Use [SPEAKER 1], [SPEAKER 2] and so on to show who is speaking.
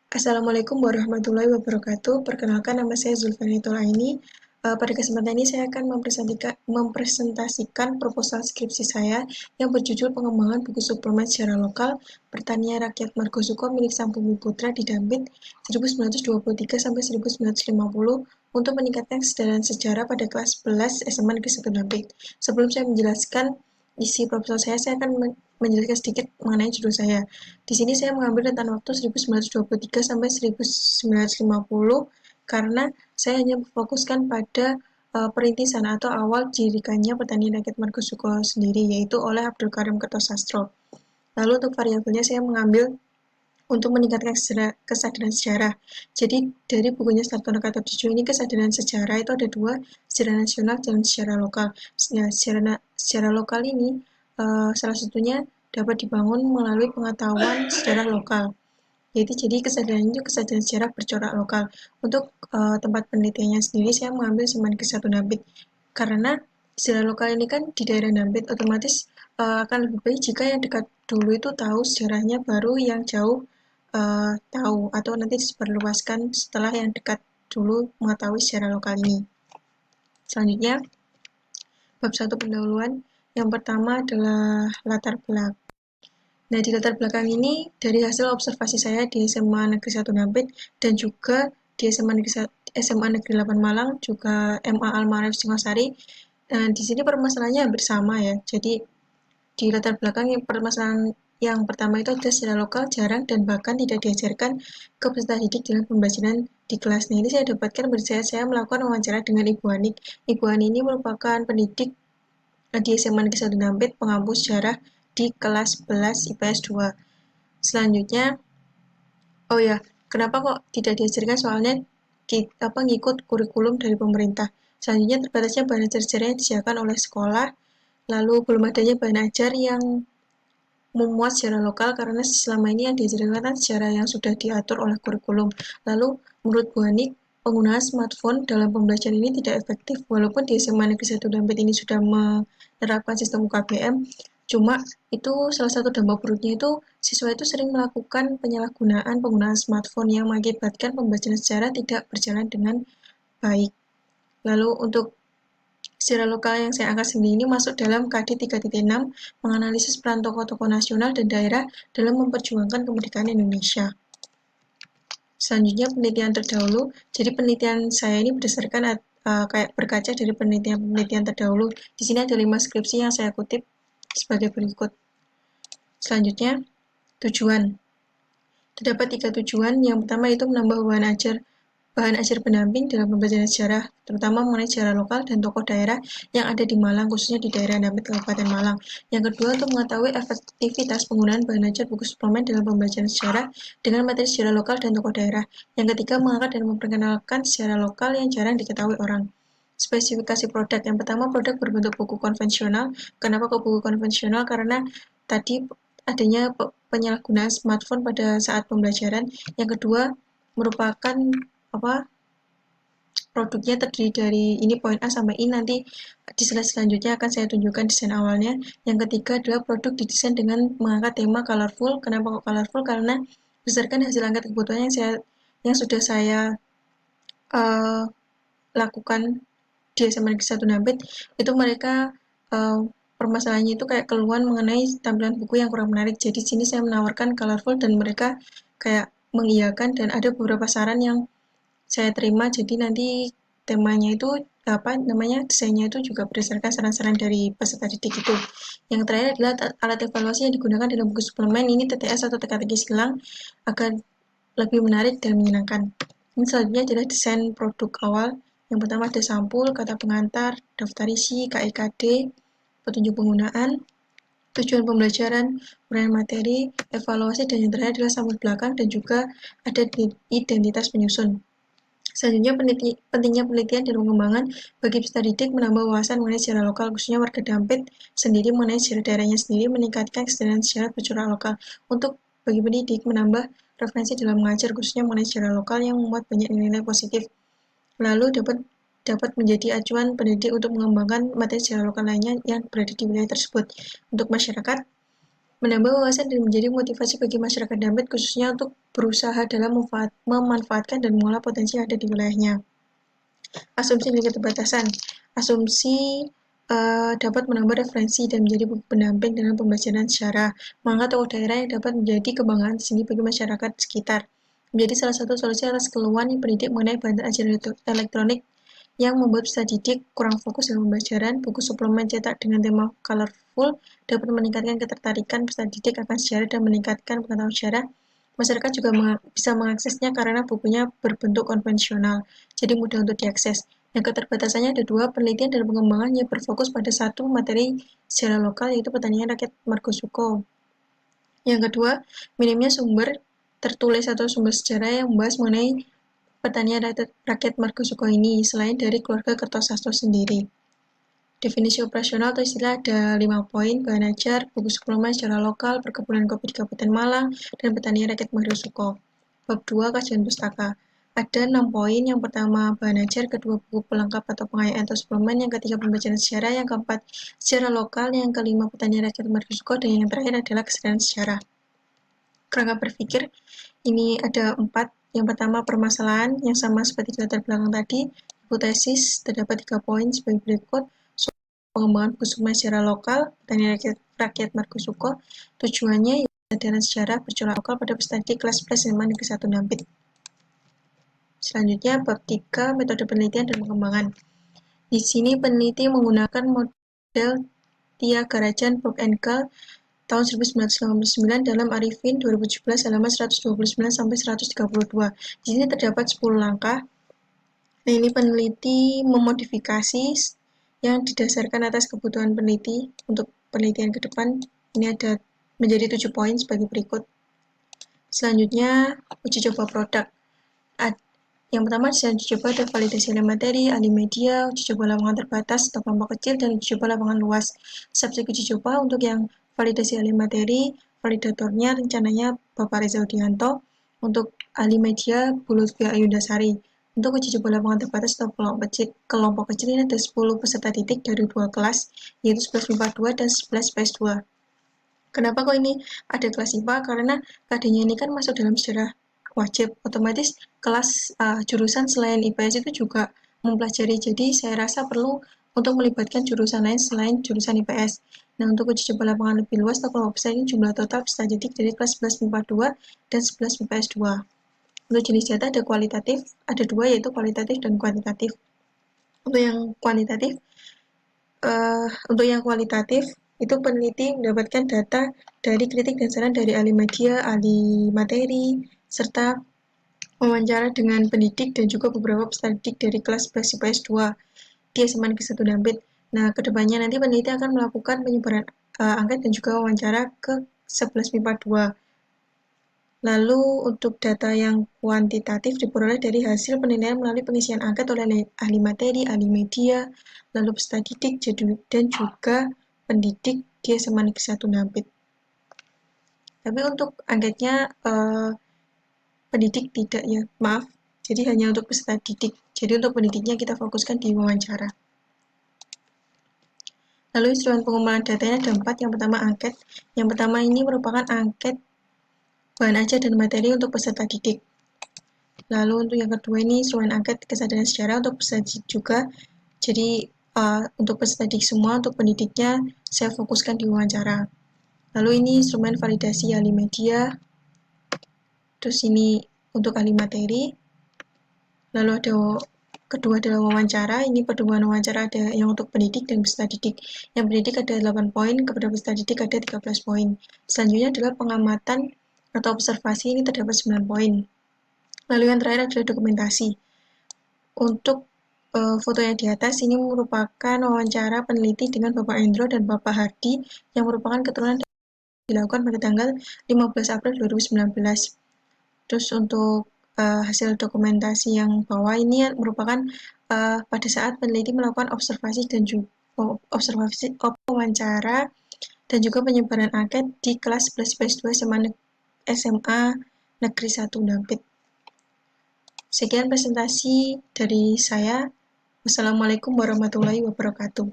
[SPEAKER 1] Assalamualaikum warahmatullahi wabarakatuh. Perkenalkan nama saya Zulfanitul Aini. Pada kesempatan ini saya akan mempresentasikan proposal skripsi saya yang berjudul pengembangan buku suplemen secara lokal Pertanian Rakyat Margosuko milik Sang Bumi Putra di Dampit 1923 sampai 1950 untuk meningkatkan kesadaran sejarah pada kelas 11 SMA Negeri 1 Dampit. Sebelum saya menjelaskan isi proposal saya akan menjelaskan sedikit mengenai judul saya. Di sini saya mengambil rentan waktu 1923 sampai 1950 karena saya hanya memfokuskan pada perintisan atau awal didirikannya Pertanian Rakyat Margosuko sendiri, yaitu oleh Abdul Karim Kertosastro. Lalu untuk variabelnya saya mengambil untuk meningkatkan kesadaran sejarah. Jadi dari bukunya Sartono Kartotejo ini kesadaran sejarah itu ada dua, sejarah nasional dan sejarah lokal. Nah, sejarah lokal ini salah satunya dapat dibangun melalui pengetahuan sejarah lokal. Jadi kesadaran itu kesadaran sejarah bercorak lokal. Untuk tempat penelitiannya sendiri saya mengambil Semenkes 1 Dampit karena sejarah lokal ini kan di daerah Dampit, otomatis akan lebih baik jika yang dekat dulu itu tahu sejarahnya, baru yang jauh tahu, atau nanti diperluaskan setelah yang dekat dulu mengetahui sejarah lokal ini. Selanjutnya, bab 1 pendahuluan. Yang pertama adalah latar belakang. Nah, di latar belakang ini dari hasil observasi saya di SMA Negeri 1 Dampit dan juga di SMA Negeri 8 Malang, juga MA Almarif Singosari. Nah, di sini permasalahannya hampir sama ya. Jadi di latar belakang yang permasalahan yang pertama itu adalah sejarah lokal jarang dan bahkan tidak diajarkan ke peserta didik dalam pembelajaran di kelas. Nah, ini saya dapatkan saya melakukan wawancara dengan Ibu Anik. Ibu Anik ini merupakan pendidik di SMA Negeri 1 Dampit, pengampu sejarah di kelas 11 IPS 2. Selanjutnya, oh ya, kenapa kok tidak diajarkan, soalnya kita ngikut kurikulum dari pemerintah. Selanjutnya, terbatasnya bahan ajar sejarah yang disediakan oleh sekolah, lalu belum adanya bahan ajar yang memuat sejarah lokal karena selama ini yang diajarkan kan sejarah yang sudah diatur oleh kurikulum. Lalu menurut Bu Anik, penggunaan smartphone dalam pembelajaran ini tidak efektif. Walaupun di SMA Negeri 1 Dampit ini sudah menerapkan sistem UKBM, cuma itu salah satu dampak buruknya itu siswa itu sering melakukan penyalahgunaan penggunaan smartphone yang mengakibatkan pembelajaran sejarah tidak berjalan dengan baik. Lalu untuk sejarah lokal yang saya angkat sendiri ini masuk dalam KD 3.6, menganalisis peran tokoh-tokoh nasional dan daerah dalam memperjuangkan kemerdekaan Indonesia. Selanjutnya penelitian terdahulu. Jadi penelitian saya ini berdasarkan kayak berkaca dari penelitian terdahulu. Di sini ada 5 skripsi yang saya kutip sebagai berikut. Selanjutnya, tujuan. Terdapat 3 tujuan. Yang pertama itu menambah bahan ajar pendamping dalam pembelajaran sejarah, terutama mengenai sejarah lokal dan tokoh daerah yang ada di Malang, khususnya di daerah Dampit Kabupaten Malang. Yang kedua, untuk mengetahui efektivitas penggunaan bahan ajar buku suplemen dalam pembelajaran sejarah dengan materi sejarah lokal dan tokoh daerah. Yang ketiga, mengangkat dan memperkenalkan sejarah lokal yang jarang diketahui orang. Spesifikasi produk. Yang pertama, produk berbentuk buku konvensional. Kenapa kok buku konvensional? Karena tadi adanya penyalahgunaan smartphone pada saat pembelajaran. Yang kedua, merupakan produknya terdiri dari ini poin A sampai I, nanti di slide selanjutnya akan saya tunjukkan desain awalnya. Yang ketiga adalah produk didesain dengan mengangkat tema colorful. Kenapa kok colorful? Karena berdasarkan hasil angket kebutuhan yang sudah saya lakukan di SMA Negeri 1 Dampit, itu mereka permasalahannya itu kayak keluhan mengenai tampilan buku yang kurang menarik. Jadi sini saya menawarkan colorful dan mereka kayak mengiyakan, dan ada beberapa saran yang saya terima. Jadi nanti temanya itu desainnya itu juga berdasarkan saran-saran dari peserta didik itu. Yang terakhir adalah alat evaluasi yang digunakan dalam buku suplemen ini TTS atau teka-teki silang agar lebih menarik dan menyenangkan. Ini selanjutnya adalah desain produk awal. Yang pertama ada sampul, kata pengantar, daftar isi, KIKD, petunjuk penggunaan, tujuan pembelajaran, uraian materi, evaluasi, dan yang terakhir adalah sampul belakang dan juga ada identitas penyusun. Selanjutnya, pentingnya penelitian dan pengembangan bagi peserta didik menambah wawasan mengenai sejarah lokal, khususnya warga Dampit sendiri mengenai sejarah daerahnya sendiri, meningkatkan kesadaran sejarah bercorak lokal. Untuk bagi pendidik menambah referensi dalam mengajar, khususnya mengenai sejarah lokal yang memuat banyak nilai positif. Lalu dapat menjadi acuan pendidik untuk mengembangkan materi sejarah lokal lainnya yang berada di wilayah tersebut. Untuk masyarakat, menambah wawasan dan menjadi motivasi bagi masyarakat Dampit khususnya untuk berusaha dalam memanfaatkan dan mengolah potensi yang ada di wilayahnya. Asumsi dan keterbatasan. Asumsi dapat menambah referensi dan menjadi buku pendamping dalam pembelajaran sejarah, mengangkat tokoh daerah yang dapat menjadi kebanggaan seni bagi masyarakat sekitar. Menjadi salah satu solusi atas keluhan yang pendidik mengenai bahan ajar elektronik yang membuat peserta didik kurang fokus dalam pembelajaran. Buku suplemen cetak dengan tema colorful dapat meningkatkan ketertarikan peserta didik akan sejarah dan meningkatkan pengetahuan sejarah. Masyarakat juga bisa mengaksesnya karena bukunya berbentuk konvensional, jadi mudah untuk diakses. Yang keterbatasannya ada dua, penelitian dan pengembangan yang berfokus pada satu materi sejarah lokal, yaitu pertanian rakyat Margosuko. Yang kedua, minimnya sumber tertulis atau sumber sejarah yang membahas mengenai pertanian rakyat Margosuko ini, selain dari keluarga Kertosastro sendiri. Definisi operasional atau istilah ada 5 poin, bahan ajar, buku suplemen secara lokal, perkebunan kopi di Kabupaten Malang, dan pertanian rakyat Margosuko. Bab 2, kajian pustaka. Ada 6 poin, yang pertama bahan ajar, kedua buku pelengkap atau pengayaan atau suplemen, yang ketiga pembacaan sejarah, yang keempat sejarah lokal, yang kelima pertanian rakyat Margosuko, dan yang terakhir adalah kesadaran sejarah. Kerangka berpikir, ini ada 4. Yang pertama permasalahan, yang sama seperti di latar belakang tadi. Hipotesis, terdapat 3 poin sebagai berikut. Pengembangan buku suplemen sejarah lokal, pertanian rakyat Margosuko. Tujuannya kesadaran sejarah bercorak lokal pada peserta didik kelas 11 SMA Negeri 1 Dampit. Selanjutnya, bab 3, metode penelitian dan pengembangan. Di sini peneliti menggunakan model Tia Garajan Bob Engel tahun 1989 dalam Arifin 2017 halaman 129 sampai 132. Di sini terdapat 10 langkah. Nah, ini peneliti memodifikasi yang didasarkan atas kebutuhan peneliti untuk penelitian ke depan. Ini ada menjadi 7 poin sebagai berikut. Selanjutnya, uji coba produk. Yang pertama, desain uji coba ada validasi oleh materi, ahli media, uji coba lapangan terbatas atau kelompok kecil, dan uji coba lapangan luas. Subjek uji coba untuk yang validasi ahli materi, validatornya rencananya Bapak Reza Udianto, untuk ahli media, Bu Lutfia Ayundasari. Untuk uji coba lapangan terbatas atau kelompok kecil ini ada 10 peserta didik dari 2 kelas, yaitu 11 MIPA 2 dan 11 PS 2. Kenapa kok ini ada kelas IPA? Karena KD-nya ini kan masuk dalam sejarah wajib, otomatis kelas jurusan selain IPS itu juga mempelajari, jadi saya rasa perlu untuk melibatkan jurusan lain selain jurusan IPS. Nah, untuk uji coba lapangan lebih luas atau kelompok besar ini jumlah total peserta didik dari kelas 11 MIPA 2 dan 11 MIPS 2. Untuk jenis data ada kualitatif, ada 2 yaitu kualitatif dan kuantitatif. Untuk yang kuantitatif, itu peneliti mendapatkan data dari kritik dan saran dari ahli media, ahli materi, serta wawancara dengan pendidik dan juga beberapa peserta didik dari kelas 11 IPS 2 di SMA Negeri 1 Dampit. Nah, kedepannya nanti peneliti akan melakukan penyebaran angket dan juga wawancara ke 11 MIPA 2. Lalu untuk data yang kuantitatif diperoleh dari hasil penilaian melalui pengisian angket oleh ahli materi, ahli media, lalu peserta didik, dan juga pendidik di SMA Negeri 1 Dampit. Tapi untuk angketnya pendidik tidak ya, maaf. Jadi hanya untuk peserta didik. Jadi untuk pendidiknya kita fokuskan di wawancara. Lalu instrumen pengumpulan datanya ada 4. Yang pertama angket. Yang pertama ini merupakan angket bahan ajar dan materi untuk peserta didik. Lalu untuk yang kedua ini instrumen angket kesadaran sejarah untuk peserta didik juga. Jadi untuk peserta didik semua, untuk pendidiknya saya fokuskan di wawancara. Lalu ini instrumen validasi ahli media. Terus ini untuk ahli materi. Lalu ada kedua adalah wawancara. Ini pertemuan wawancara ada yang untuk pendidik dan peserta didik. Yang pendidik ada 8 poin, kepada peserta didik ada 13 poin. Selanjutnya adalah pengamatan atau observasi, ini terdapat 9 poin. Lalu yang terakhir adalah dokumentasi. Untuk foto yang di atas ini merupakan wawancara peneliti dengan Bapak Endro dan Bapak Hardi yang merupakan keturunan dilakukan pada tanggal 15 April 2019. Terus untuk hasil dokumentasi yang bawah ini merupakan pada saat peneliti melakukan observasi dan juga wawancara dan juga penyebaran angket di kelas 11 PS 2 SMA Negeri 1 Dampit. Sekian presentasi dari saya. Wassalamualaikum warahmatullahi wabarakatuh.